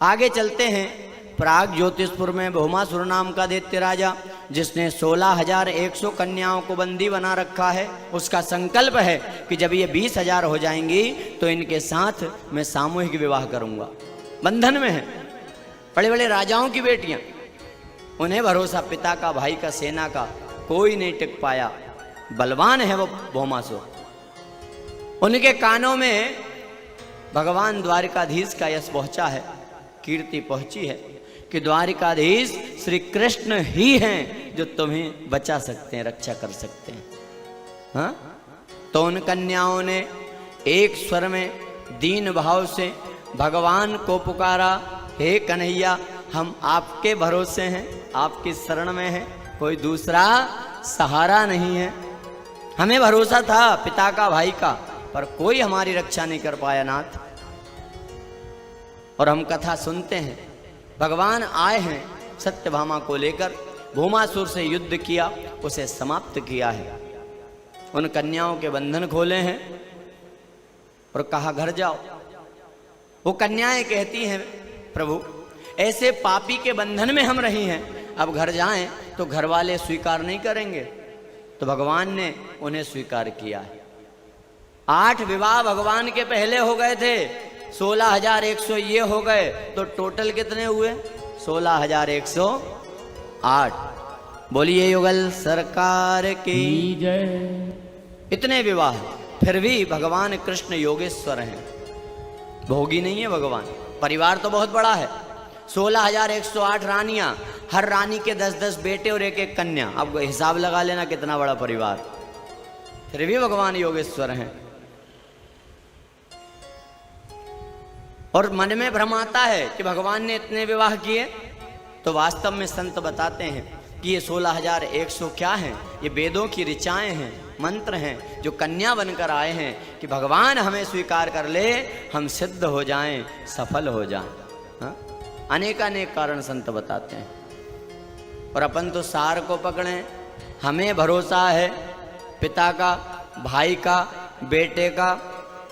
आगे चलते हैं। प्राग ज्योतिषपुर में भौमासुर नाम का दैत्य राजा, जिसने 16,100 कन्याओं को बंदी बना रखा है, उसका संकल्प है कि जब ये 20,000 हो जाएंगी तो इनके साथ मैं सामूहिक विवाह करूंगा। बंधन में है बड़े बड़े राजाओं की बेटियां, उन्हें भरोसा पिता का, भाई का, सेना का, कोई नहीं टिक पाया। बलवान है वो भौमासुर। उनके कानों में भगवान द्वारिकाधीश का यश पहुंचा है, कीर्ति पहुंची है कि द्वारिकाधीश श्री कृष्ण ही हैं जो तुम्हें बचा सकते हैं, रक्षा कर सकते हैं। हाँ? तो उन कन्याओं ने एक स्वर में दीन भाव से भगवान को पुकारा, हे कन्हैया, हम आपके भरोसे हैं, आपकी शरण में हैं, कोई दूसरा सहारा नहीं है। हमें भरोसा था पिता का, भाई का, पर कोई हमारी रक्षा नहीं कर पाया नाथ। और हम कथा सुनते हैं, भगवान आए हैं सत्यभामा को लेकर, भौमासुर से युद्ध किया, उसे समाप्त किया है, उन कन्याओं के बंधन खोले हैं और कहा घर जाओ। वो कन्याएं कहती हैं, प्रभु ऐसे पापी के बंधन में हम रही हैं, अब घर जाएं तो घर वाले स्वीकार नहीं करेंगे। तो भगवान ने उन्हें स्वीकार किया है। 8 विवाह भगवान के पहले हो गए थे, 16,100 ये हो गए, तो टोटल कितने हुए? 16,108। बोलिए युगल सरकार की जय। इतने विवाह, फिर भी भगवान कृष्ण योगेश्वर हैं, भोगी नहीं है भगवान। परिवार तो बहुत बड़ा है, 16,108 रानियां, हर रानी के 10-10 बेटे और 1-1 कन्या। अब हिसाब लगा लेना कितना बड़ा परिवार। फिर भी भगवान योगेश्वर हैं। और मन में भ्रम आता है कि भगवान ने इतने विवाह किए, तो वास्तव में संत बताते हैं कि ये 16,100 क्या हैं? ये वेदों की ऋचाएं हैं, मंत्र हैं, जो कन्या बनकर आए हैं कि भगवान हमें स्वीकार कर ले, हम सिद्ध हो जाएं, सफल हो जाएं। हाँ? अनेकानेक कारण संत बताते हैं। और अपन तो सार को पकड़ें, हमें भरोसा है पिता का, भाई का, बेटे का,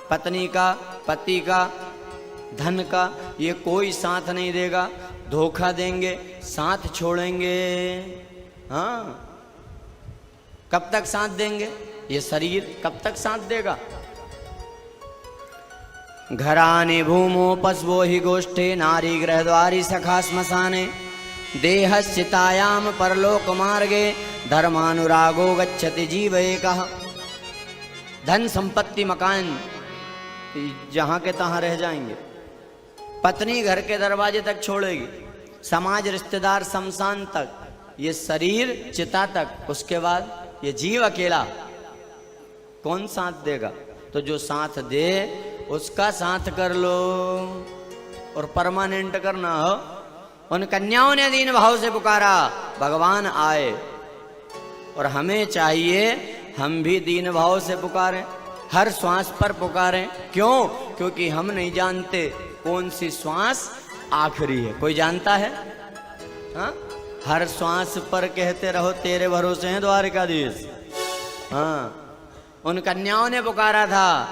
पत्नी का, पति का, धन का, ये कोई साथ नहीं देगा, धोखा देंगे, साथ छोड़ेंगे। हाँ, कब तक साथ देंगे? ये शरीर कब तक साथ देगा? घराने भूमो पशवो ही गोष्ठे, नारी गृहद्वारी सखा श्मशाने, देहस्थितायाम परलोक मार्गे, धर्मानुरागो गच्छति जीव एकः। धन संपत्ति मकान जहां के तहां रह जाएंगे, पत्नी घर के दरवाजे तक छोड़ेगी, समाज रिश्तेदार शमशान तक, ये शरीर चिता तक, उसके बाद ये जीव अकेला। कौन साथ देगा? तो जो साथ दे उसका साथ कर लो, और परमानेंट करना हो। उन कन्याओं ने दीन भाव से पुकारा, भगवान आए। और हमें चाहिए हम भी दीन भाव से पुकारें, हर श्वास पर पुकारें। क्यों? क्योंकि हम नहीं जानते कौन सी श्वास आखिरी है। कोई जानता है? हाँ? हर श्वास पर कहते रहो तेरे भरोसे हैं द्वारिकाधीश। हाँ, उन कन्याओं ने पुकारा था,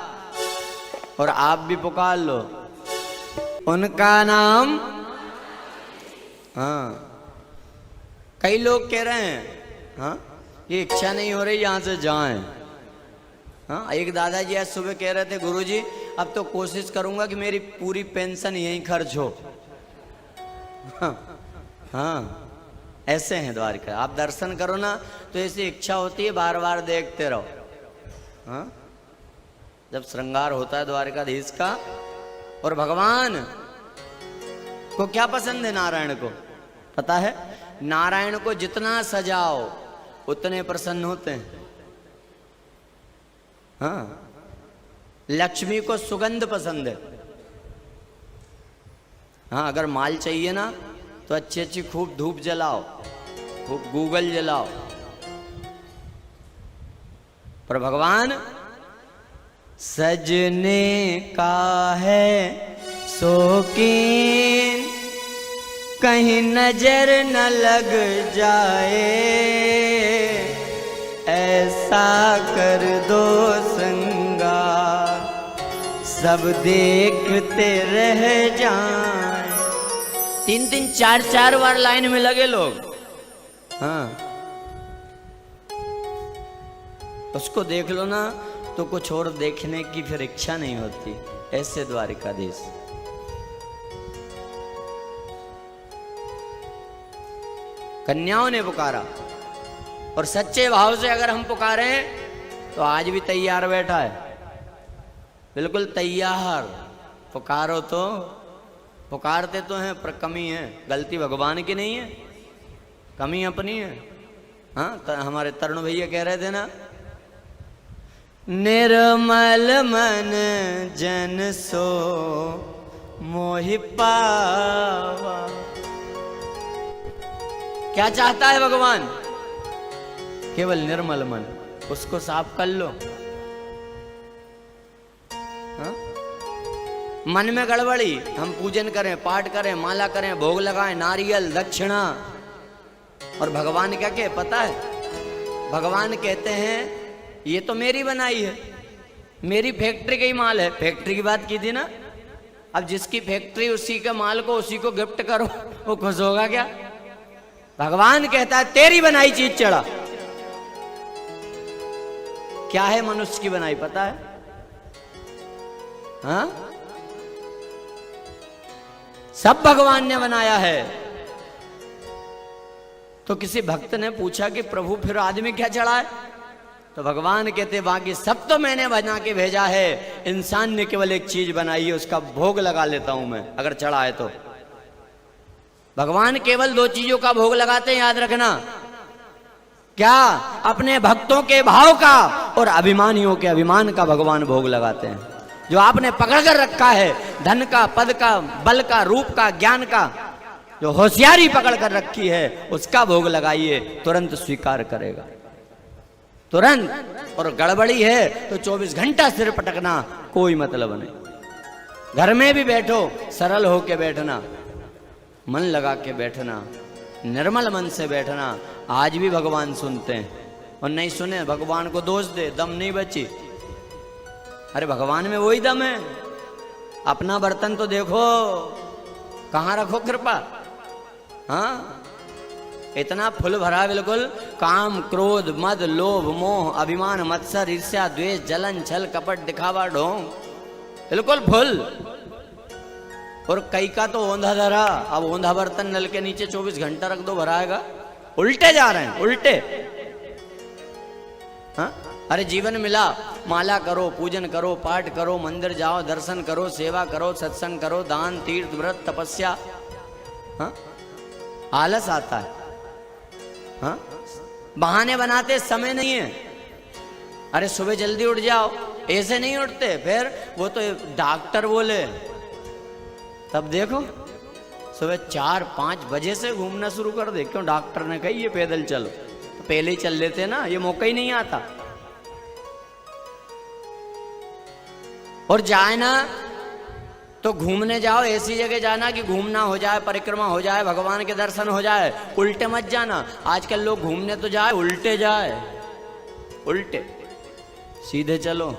और आप भी पुकार लो। उनका नाम, हाँ, कई लोग कह रहे हैं, हाँ, ये इच्छा नहीं हो रही यहां से जाएं। हाँ, एक दादाजी आज सुबह कह रहे थे, गुरुजी अब तो कोशिश करूंगा कि मेरी पूरी पेंशन यहीं खर्च हो। हाँ, हाँ, ऐसे हैं द्वारिका। आप दर्शन करो ना तो ऐसी इच्छा होती है बार बार देखते रहो। हाँ, जब श्रृंगार होता है द्वारिकाधीश का। और भगवान को क्या पसंद है? नारायण को पता है, नारायण को जितना सजाओ उतने प्रसन्न होते हैं। हाँ, लक्ष्मी को सुगंध पसंद है। हाँ, अगर माल चाहिए ना तो अच्छी अच्छी खूब धूप जलाओ, खूब गूगल जलाओ। पर भगवान सजने का है शौकीन, कहीं नजर न लग जाए, ऐसा कर दो श्रृंगार सब देखते रह जाएं। 3-3 4-4 बार लाइन में लगे लोग। हाँ, उसको देख लो ना तो कुछ और देखने की फिर इच्छा नहीं होती। ऐसे द्वारिकाधीश। कन्याओं ने पुकारा, और सच्चे भाव से अगर हम पुकारे तो आज भी तैयार बैठा है, बिल्कुल तैयार। पुकारो तो, पुकारते तो हैं पर कमी है। गलती भगवान की नहीं है, कमी अपनी है। हाँ, हमारे तरुण भैया कह रहे थे ना, निर्मल मन जन सो मोहि पावा। क्या चाहता है भगवान? केवल निर्मल मन, उसको साफ कर लो। हा? मन में गड़बड़ी, हम पूजन करें, पाठ करें, माला करें, भोग लगाएं, नारियल दक्षिणा, और भगवान क्या कहे पता है? भगवान कहते हैं ये तो मेरी बनाई है, मेरी फैक्ट्री का ही माल है। फैक्ट्री की बात की थी ना। अब जिसकी फैक्ट्री उसी के माल को उसी को गिफ्ट करो, वो खुश होगा क्या? भगवान कहता है तेरी बनाई चीज चढ़ा। क्या है मनुष्य की बनाई पता है? हाँ, सब भगवान ने बनाया है। तो किसी भक्त ने पूछा कि प्रभु फिर आदमी क्या चढ़ा है? तो भगवान कहते बाकी सब तो मैंने बना के भेजा है, इंसान ने केवल एक चीज बनाई है, उसका भोग लगा लेता हूं मैं अगर चढ़ा है तो। भगवान केवल 2 चीजों का भोग लगाते हैं, याद रखना। क्या? अपने भक्तों के भाव का और अभिमानियों के अभिमान का भगवान भोग लगाते हैं। जो आपने पकड़ कर रखा है, धन का, पद का, बल का, रूप का, ज्ञान का, जो होशियारी पकड़ कर रखी है, उसका भोग लगाइए, तुरंत स्वीकार करेगा, तुरंत। और गड़बड़ी है तो 24 घंटा सिर पटकना कोई मतलब नहीं। घर में भी बैठो, सरल होके बैठना, मन लगा के बैठना, निर्मल मन से बैठना। आज भी भगवान सुनते हैं, और नहीं सुने भगवान को दोष दे, दम नहीं बची। अरे भगवान में वही दम है। अपना बर्तन तो देखो, कहां रखो कृपा। हाँ, इतना फुल भरा, बिल्कुल काम, क्रोध, मद, लोभ, मोह, अभिमान, मत्सर, ईर्ष्या, द्वेष, जलन, छल, कपट, दिखावा, ढोंग, बिल्कुल फुल। और कई का तो ओंधा धरा। अब ओंधा बर्तन नल के नीचे 24 घंटा रख दो, भराएगा? उल्टे जा रहे हैं, उल्टे। हाँ? अरे जीवन मिला, माला करो, पूजन करो, पाठ करो, मंदिर जाओ, दर्शन करो, सेवा करो, सत्संग करो, दान, तीर्थ, व्रत, तपस्या। हाँ? आलस आता है। हाँ? बहाने बनाते समय नहीं है। अरे सुबह जल्दी उठ जाओ, ऐसे नहीं उठते। फिर वो तो डॉक्टर बोले, तब देखो सुबह 4-5 बजे से घूमना शुरू कर दे। क्यों? डॉक्टर ने कही ये पैदल चलो, तो पहले ही चल लेते ना, ये मौका ही नहीं आता। और जाए ना तो घूमने जाओ, ऐसी जगह जाना कि घूमना हो जाए, परिक्रमा हो जाए, भगवान के दर्शन हो जाए। उल्टे मत जाना। आजकल लोग घूमने तो जाए, उल्टे जाए, उल्टे। सीधे चलो।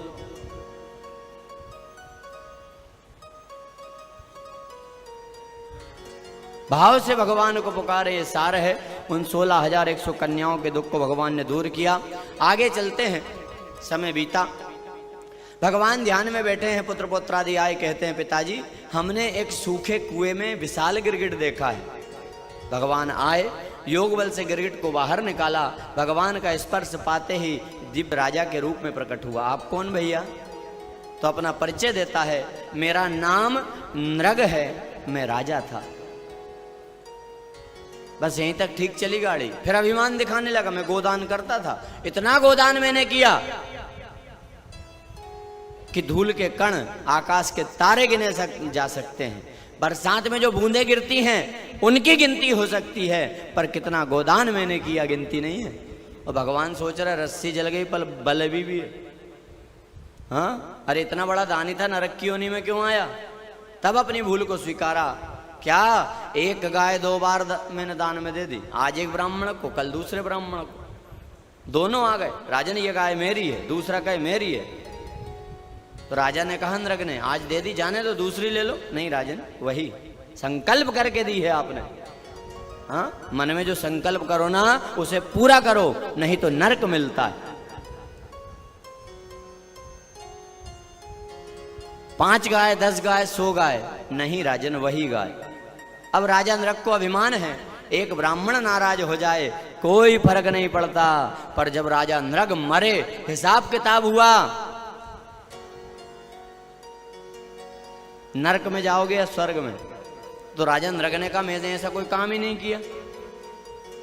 भाव से भगवान को पुकारे, ये सार है। उन 16,100 कन्याओं के दुख को भगवान ने दूर किया। आगे चलते हैं, समय बीता। भगवान ध्यान में बैठे हैं, पुत्र पुत्रादि आए, कहते हैं पिताजी हमने एक सूखे कुएं में विशाल गिरगिट देखा है। भगवान आए, योग बल से गिरगिट को बाहर निकाला। भगवान का स्पर्श पाते ही दिव्य राजा के रूप में प्रकट हुआ। आप कौन भैया? तो अपना परिचय देता है, मेरा नाम नृग है, मैं राजा था। बस यहीं तक ठीक चली गाड़ी। फिर अभिमान दिखाने लगा, मैं गोदान करता था, इतना गोदान मैंने किया कि धूल के कण, आकाश के तारे गिने जा सकते हैं। बरसात में जो बूंदें गिरती हैं उनकी गिनती हो सकती है, पर कितना गोदान मैंने किया गिनती नहीं है। और भगवान सोच रहा रस्सी जल गई पर बल भी है। हाँ, अरे इतना बड़ा दानी था, नरक की योनि में क्यों आया? तब अपनी भूल को स्वीकारा। क्या? एक गाय 2 बार मैंने दान में दे दी, आज एक ब्राह्मण को, कल दूसरे ब्राह्मण को, दोनों आ गए। राजन ये गाय मेरी है, दूसरा कहे मेरी है। तो राजा ने कहा नृग ने, आज दे दी, जाने दो, दूसरी ले लो। नहीं राजन, वही संकल्प करके दी है आपने। हाँ, मन में जो संकल्प करो ना उसे पूरा करो, नहीं तो नरक मिलता है। 5 गाय, 10 गाय, 100 गाय नहीं राजन, वही गाय। अब राजा नरक को अभिमान है, एक ब्राह्मण नाराज हो जाए कोई फर्क नहीं पड़ता, पर जब राजा नरक मरे, हिसाब किताब हुआ, नरक में जाओगे या स्वर्ग में? तो राजा नरक ने कहा मैंने ऐसा कोई काम ही नहीं किया।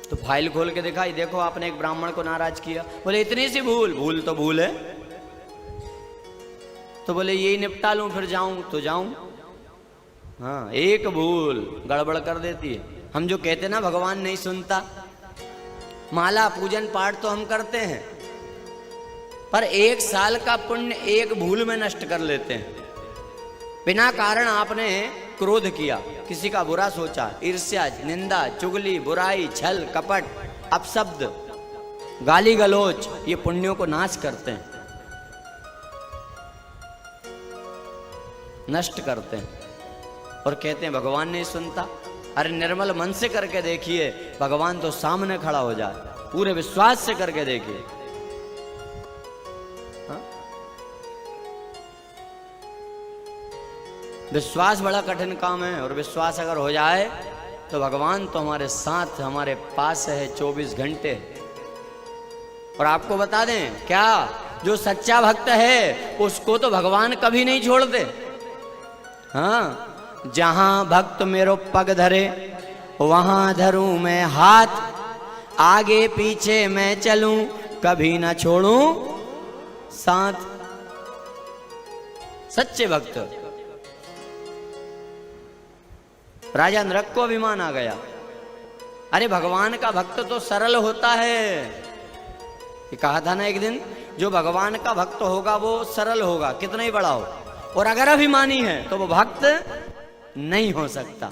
तो फाइल खोल के दिखाई, देखो आपने एक ब्राह्मण को नाराज किया। बोले इतनी सी भूल? भूल तो भूल है। तो बोले यही निपटा लूं फिर जाऊं तो जाऊं। हाँ, एक भूल गड़बड़ कर देती है। हम जो कहते ना भगवान नहीं सुनता, माला पूजन पाठ तो हम करते हैं, पर 1 साल का पुण्य एक भूल में नष्ट कर लेते हैं। बिना कारण आपने क्रोध किया, किसी का बुरा सोचा, ईर्ष्या, निंदा, चुगली, बुराई, छल, कपट, अपशब्द, गाली गलौज, ये पुण्यों को नाश करते हैं, नष्ट करते हैं। और कहते हैं भगवान नहीं सुनता। अरे निर्मल मन से करके देखिए, भगवान तो सामने खड़ा हो जाए। पूरे विश्वास से करके देखिए। विश्वास बड़ा कठिन काम है, और विश्वास अगर हो जाए तो भगवान तो हमारे साथ, हमारे पास है 24 घंटे। और आपको बता दें क्या, जो सच्चा भक्त है उसको तो भगवान कभी नहीं छोड़ते। हाँ, जहां भक्त मेरो पग धरे वहां धरूं मैं हाथ, आगे पीछे मैं चलूं कभी ना छोड़ूं साथ। सच्चे भक्त। राजा नरक को अभिमान आ गया, अरे भगवान का भक्त तो सरल होता है। ये कहा था ना एक दिन, जो भगवान का भक्त होगा वो सरल होगा, कितना ही बड़ा हो। और अगर अभिमानी है तो वो भक्त नहीं हो सकता।